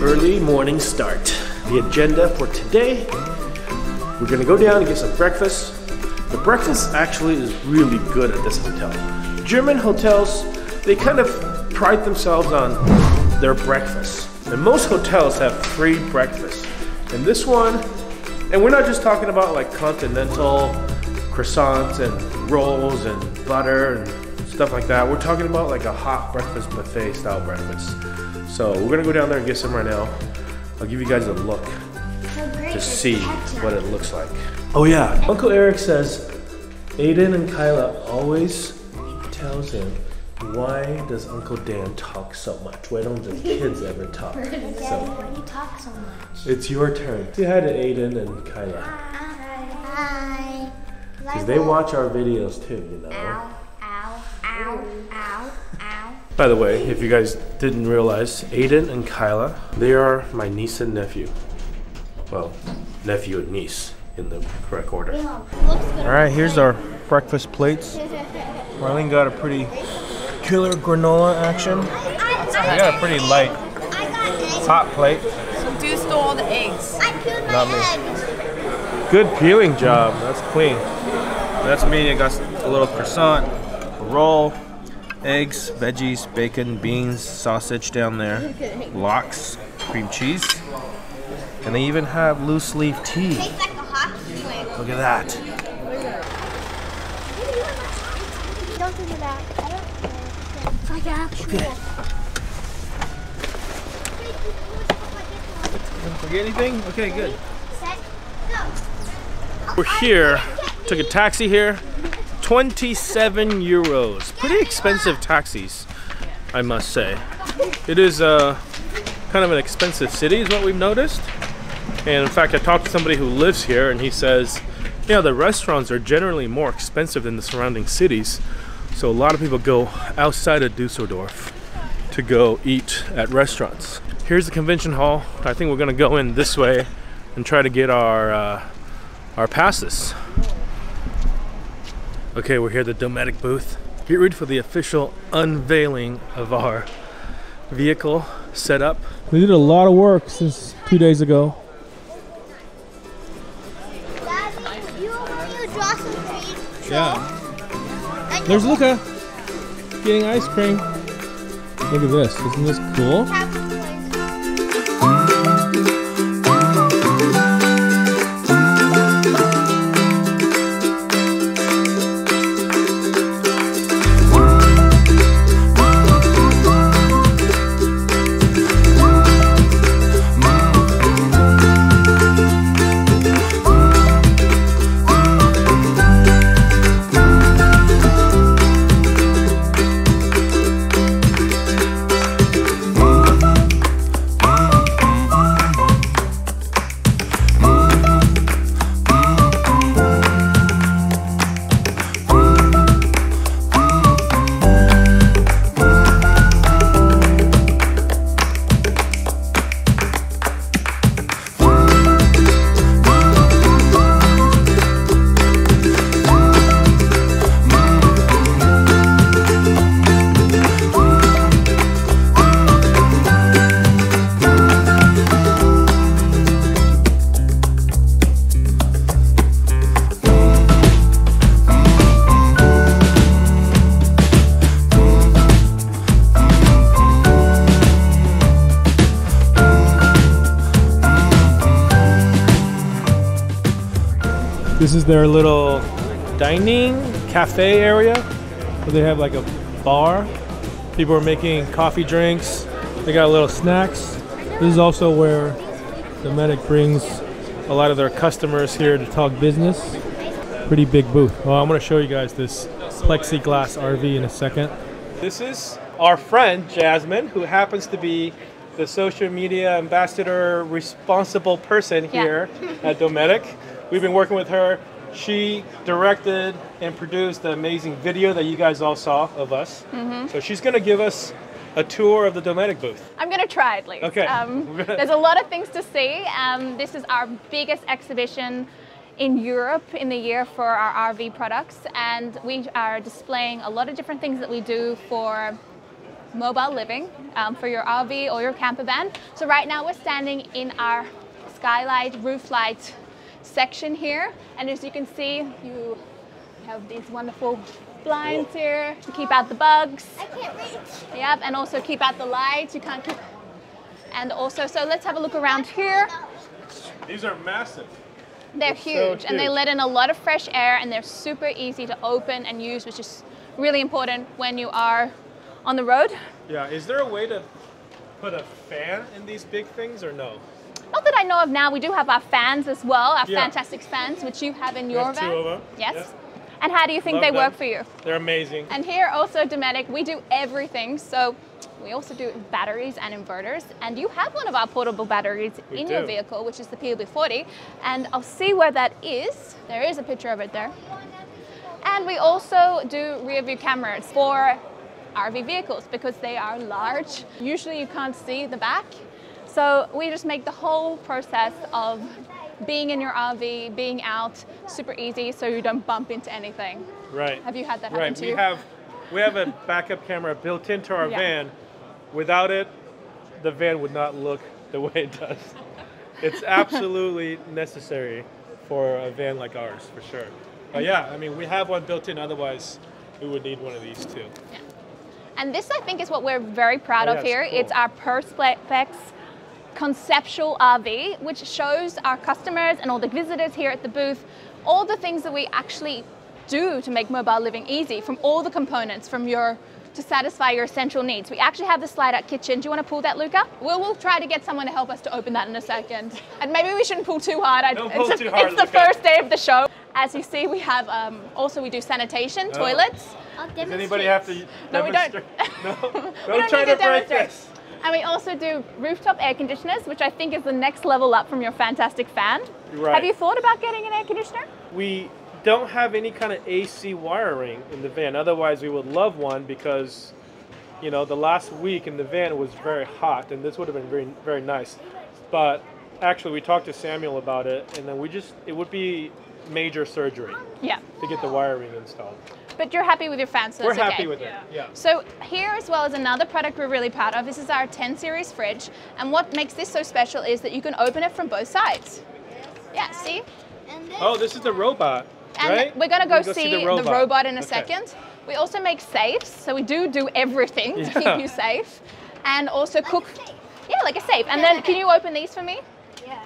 Early morning start. The agenda for today, we're gonna go down and get some breakfast. The breakfast actually is really good at this hotel. German hotels, they kind of pride themselves on their breakfast. And most hotels have free breakfast. And this one, and we're not just talking about like continental croissants and rolls and butter and stuff like that. We're talking about like a hot breakfast buffet style breakfast. So we're gonna go down there and get some right now. I'll give you guys a look to see what it looks like. Oh yeah, Uncle Eric says Aiden and Kyla always tells him, why does Uncle Dan talk so much? Why don't the kids ever talk? Why do you talk so much? It's your turn. Say hi to Aiden and Kyla. Hi. Because they watch our videos too, you know. Ow, ow, ow, ow, ow. By the way, if you guys didn't realize, Aiden and Kyla, they are my niece and nephew. Well, nephew and niece in the correct order. Alright, here's our breakfast plates. Marlene got a pretty killer granola action. I got a pretty light hot plate. So do store all the eggs. I peeled Not my me. eggs. Good peeling job. That's clean. That's me. I got a little croissant, a roll, eggs, veggies, bacon, beans, sausage down there, lox, cream cheese, and they even have loose leaf tea. Tastes like a hockey stick. Look at that. Don't do that. I don't It's like actual. Okay. Didn't forget anything? Okay, good. Set, go. We're here. Took a taxi here. 27 euros. Pretty expensive taxis, I must say. It is kind of an expensive city is what we've noticed. And in fact, I talked to somebody who lives here and he says, yeah, the restaurants are generally more expensive than the surrounding cities. So a lot of people go outside of Düsseldorf to go eat at restaurants. Here's the convention hall. I think we're gonna go in this way and try to get our passes. Okay, we're here at the Dometic booth. Get ready for the official unveiling of our vehicle setup. We did a lot of work since 2 days ago. Daddy, you draw some trees? Yeah. There's Luca getting ice cream. Look at this. Isn't this cool? This is their little dining cafe area where they have like a bar. People are making coffee drinks. They got little snacks. This is also where Dometic brings a lot of their customers here to talk business. Pretty big booth. Well, I'm going to show you guys this plexiglass RV in a second. This is our friend Jasmine, who happens to be the social media ambassador responsible person here at Dometic. We've been working with her. She directed and produced the amazing video that you guys all saw of us. So she's going to give us a tour of the Dometic booth. I'm going to try at least. Okay. There's a lot of things to see. This is our biggest exhibition in Europe in the year for our RV products, and we are displaying a lot of different things that we do for mobile living for your RV or your camper van. So right now we're standing in our Skylight roof light section here, and as you can see, you have these wonderful blinds here to keep out the bugs. I can't reach. Yep, and also keep out the lights. You can't keep. And also, so let's have a look around here. These are massive. They're huge, and they let in a lot of fresh air, and they're super easy to open and use, which is really important when you are on the road. Yeah, is there a way to put a fan in these big things or no? Not that I know of now. We do have our fans as well, our fantastic fans, which you have in your van. Two of them. Yes. Yes. And how do you think Love they them. work for you? They're amazing. And here also Dometic, we do everything. So we also do batteries and inverters. And you have one of our portable batteries in your vehicle, which is the PLB-40. And I'll see where that is. There is a picture of it there. And we also do rear view cameras for RV vehicles because they are large. Usually you can't see the back. So we just make the whole process of being in your RV, being out, super easy so you don't bump into anything. Right. Have you had that happen to you? We have a backup camera built into our van. Without it, the van would not look the way it does. It's absolutely necessary for a van like ours, for sure. But yeah, I mean, we have one built in, otherwise we would need one of these too. Yeah. And this, I think, is what we're very proud of here. Cool. It's our Perspex conceptual RV, which shows our customers and all the visitors here at the booth all the things that we actually do to make mobile living easy, from all the components, to satisfy your essential needs. We actually have the slide-out kitchen. Do you want to pull that, Luca? We'll try to get someone to help us to open that in a second. And maybe we shouldn't pull too hard. Don't pull too hard, It's the first day of the show. As you see, we have also we do sanitation, toilets. Does anybody have to No, we don't. No? We don't try need to break this. And we also do rooftop air conditioners, which I think is the next level up from your fantastic fan. Right. Have you thought about getting an air conditioner? We don't have any kind of AC wiring in the van. Otherwise, we would love one because, you know, the last week in the van it was very hot, and this would have been very, very nice. But actually, we talked to Samuel about it, and then it would be major surgery. Yeah. To get the wiring installed. But you're happy with your fan, so We're that's okay. happy with it. Yeah. So here as well is another product we're really proud of. This is our 10 series fridge, and what makes this so special is that you can open it from both sides. Yeah, see? Oh, this is the robot, and right? we're gonna go see the robot in a Okay. second. We also make safes, so we do everything to keep you safe, and also cook. Yeah, like a safe. And then can you open these for me? Yeah.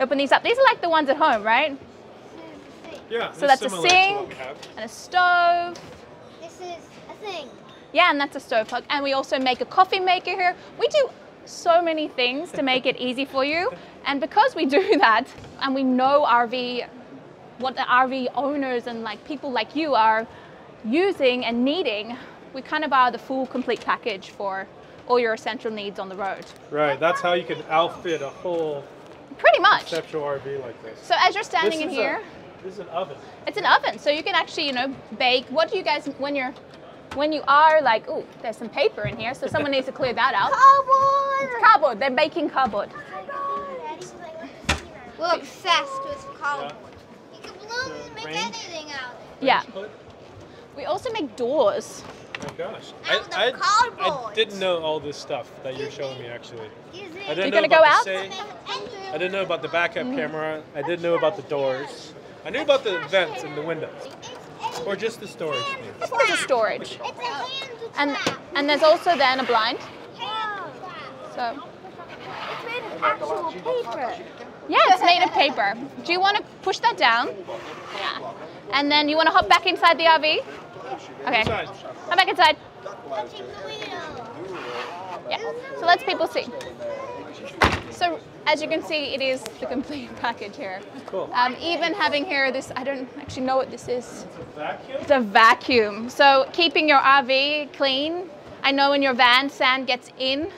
Open these up. These are like the ones at home, right? Yeah. So that's a sink and a stove. This is a thing. Yeah, and that's a stove plug. And we also make a coffee maker here. We do so many things to make it easy for you. And because we do that, and we know what the RV owners and like people like you are using and needing, we kind of are the full complete package for all your essential needs on the road. Right. That's how you can outfit a whole Pretty much. conceptual RV like this. So as you're standing in here, This is an oven. it's an oven, so you can actually, bake. What do you guys, when you are like, oh, there's some paper in here, so someone needs to clear that out. Cardboard! It's cardboard, they're baking cardboard. We're obsessed with cardboard. You can blow and make anything out of it. Yeah. We also make doors. Oh my gosh. Out of I cardboard. didn't know all this stuff that you're showing me actually. I didn't You're know gonna about go the out? safe. I didn't know about the backup camera. I didn't know about the doors. I knew about the vents and the windows. Or just the storage thing. Just for the storage. It's a hand And there's also then a blind. So It's made of actual paper. yeah, it's made of paper. Do you want to push that down? Yeah. And then you want to hop back inside the RV? Okay. Inside. Hop back inside. Touching the wheel. Yeah. So let's people see. So as you can see, it is the complete package here. Cool. Even having here this, I don't actually know what this is. Vacuum? It's a vacuum. So keeping your RV clean. I know in your van, sand gets in.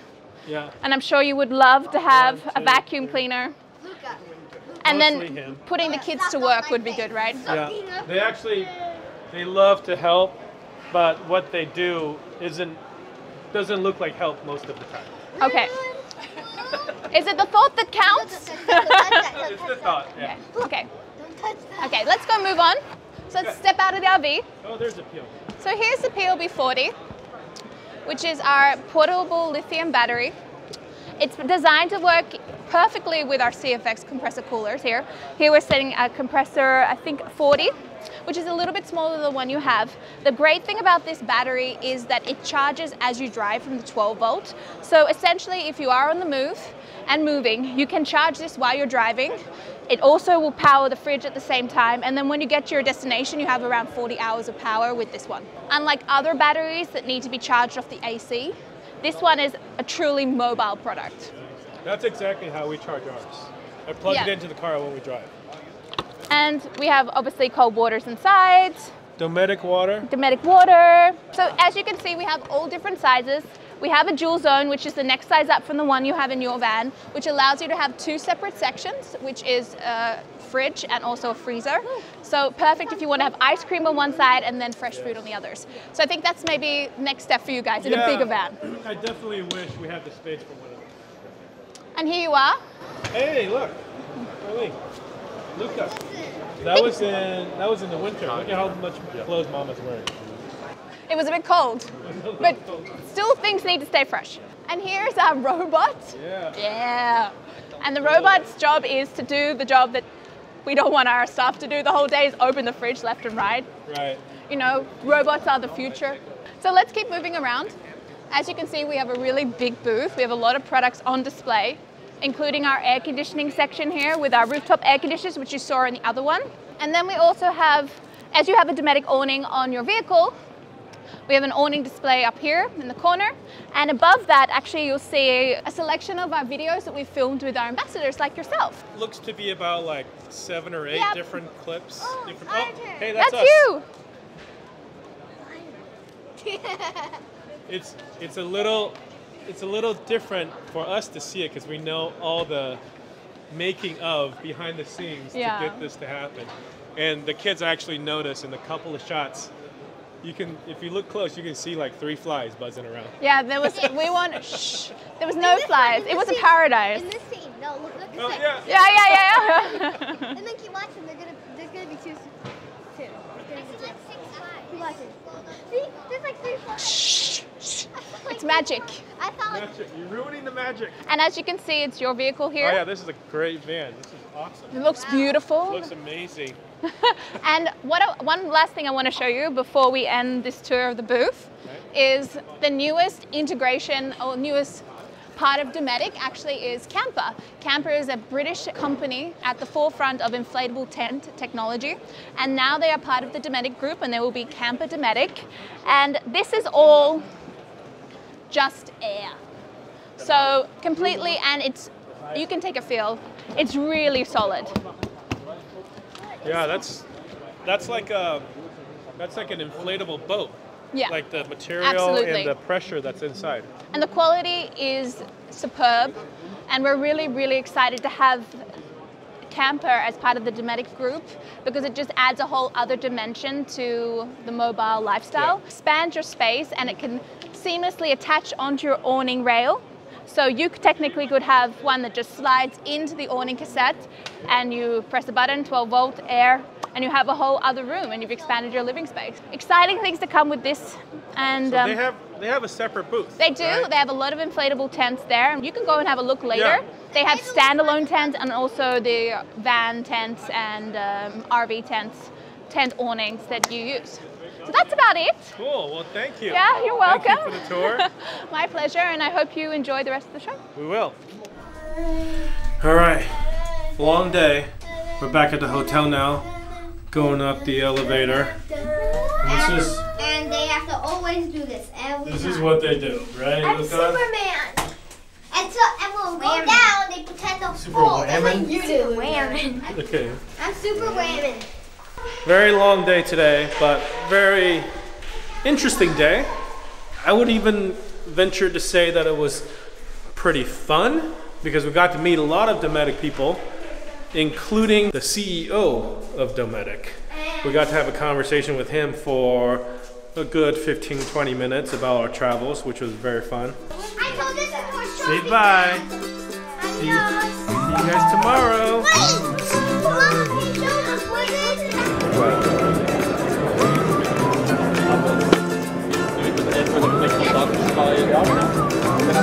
Yeah. And I'm sure you would love to have a vacuum cleaner. Luca. And Mostly then him. putting the kids to work would be good, right? Yeah. They love to help, but what they do doesn't look like help most of the time. Okay. Is it the thought that counts? It's the thought, yeah. Okay. Don't touch that. Okay, let's go move on. So let's step out of the RV. Oh, there's a peel. So here's the PLB-40. which is our portable lithium battery. It's designed to work perfectly with our CFX compressor coolers here. Here we're setting a compressor, I think 40, which is a little bit smaller than the one you have. The great thing about this battery is that it charges as you drive from the 12 volt. So essentially, if you are on the move and moving, you can charge this while you're driving. It also will power the fridge at the same time. And then when you get to your destination, you have around 40 hours of power with this one. Unlike other batteries that need to be charged off the AC, this one is a truly mobile product. That's exactly how we charge ours. I plug it into the car when we drive. And we have obviously cold waters inside. Dometic water. Dometic water. So as you can see, we have all different sizes. We have a dual zone, which is the next size up from the one you have in your van, which allows you to have 2 separate sections, which is a fridge and also a freezer. So perfect if you want to have ice cream on one side and then fresh food on the others. So I think that's maybe next step for you guys in a bigger van. I definitely wish we had the space for one of those. And here you are. Hey, look. Really? Luca. That was in the winter. Look at how much clothes Mama's wearing. It was a bit cold, but still things need to stay fresh. And here's our robot. Yeah. And the robot's job is to do the job that we don't want our staff to do the whole day, is open the fridge left and right. Right. You know, robots are the future. So let's keep moving around. As you can see, we have a really big booth. We have a lot of products on display, including our air conditioning section here with our rooftop air conditioners, which you saw in the other one. And then we also have, as you have a Dometic awning on your vehicle, we have an awning display up here in the corner. And above that, actually, you'll see a selection of our videos that we've filmed with our ambassadors like yourself. Looks to be about like 7 or 8 different clips. Hey, That's us. you! It's a little different for us to see it because we know all the making of behind the scenes to get this to happen. And the kids actually notice in a couple of shots. You can, if you look close, you can see like 3 flies buzzing around. Yeah, there was. There was no flies. It was a paradise. In this scene, no, look at Oh, this. yeah. And then keep watching. There's gonna be 2. There's like 6 flies. Keep watching. See, there's like 3 flies. Shh. It's magic. I thought like. Magic. You're ruining the magic. And as you can see, it's your vehicle here. Oh yeah, this is a great van. This is awesome. It looks beautiful. It looks amazing. And one last thing I want to show you before we end this tour of the booth is the newest integration or newest part of Dometic actually is Camper. Camper is a British company at the forefront of inflatable tent technology, and now they are part of the Dometic group, and there will be Camper Dometic, and this is all just air. So completely, and you can take a feel. It's really solid. Yeah, that's like an inflatable boat. Yeah. Like the material Absolutely. and the pressure that's inside. And the quality is superb, and we're really, really excited to have Camper as part of the Dometic group because it just adds a whole other dimension to the mobile lifestyle. Expands your space, and it can seamlessly attach onto your awning rail. So you technically could have one that just slides into the awning cassette, and you press a button, 12 volt air, and you have a whole other room, and you've expanded your living space. Exciting things to come with this. And so they have a separate booth. They do. Right? They have a lot of inflatable tents there. You can go and have a look later. Yeah. They have standalone tents and also the van tents and RV tents, tent awnings that you use. So that's about it. Cool. Well, thank you. Yeah, you're welcome. Thank you for the tour. My pleasure, and I hope you enjoy the rest of the show. We will. All right. Long day. We're back at the hotel now, going up the elevator. And they have to always do this every time. This is what they do, right? I'm Superman. And when we go down, they pretend to fall. That's like you do. Whammon. Okay. I'm Super Whammon. Very long day today, but very interesting day. I would even venture to say that it was pretty fun because we got to meet a lot of Dometic people, including the CEO of Dometic. We got to have a conversation with him for a good 15-20 minutes about our travels, which was very fun. I told this to Say bye. See you guys tomorrow. Wait! Fall you down now.